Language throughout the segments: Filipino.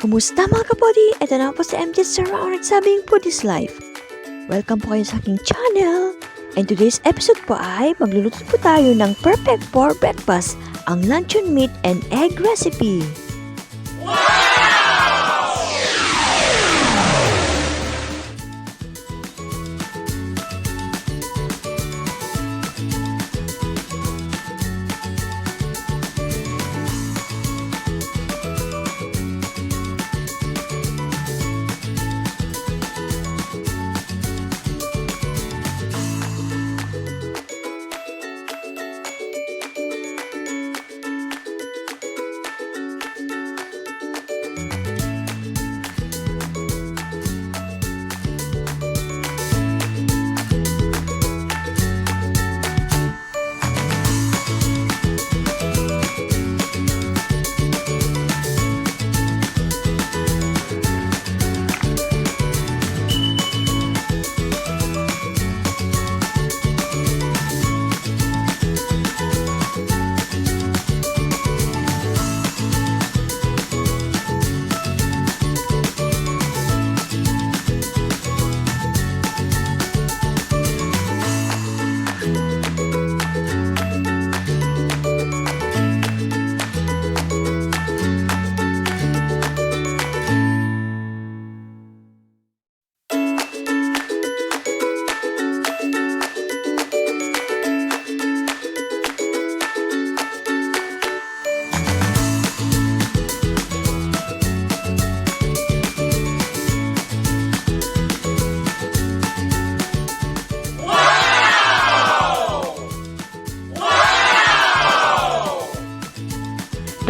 Kumusta mga kapodi? Ito na po si MJ Taraon at sabing Foodie's Life. Welcome po kayo sa aking channel. And today's episode po ay magluluto po tayo ng perfect for breakfast, ang luncheon meat and egg recipe.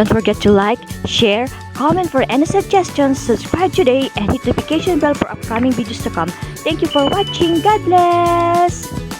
Don't forget to like, share, comment for any suggestions, subscribe today, and hit the notification bell for upcoming videos to come. Thank you for watching. God bless!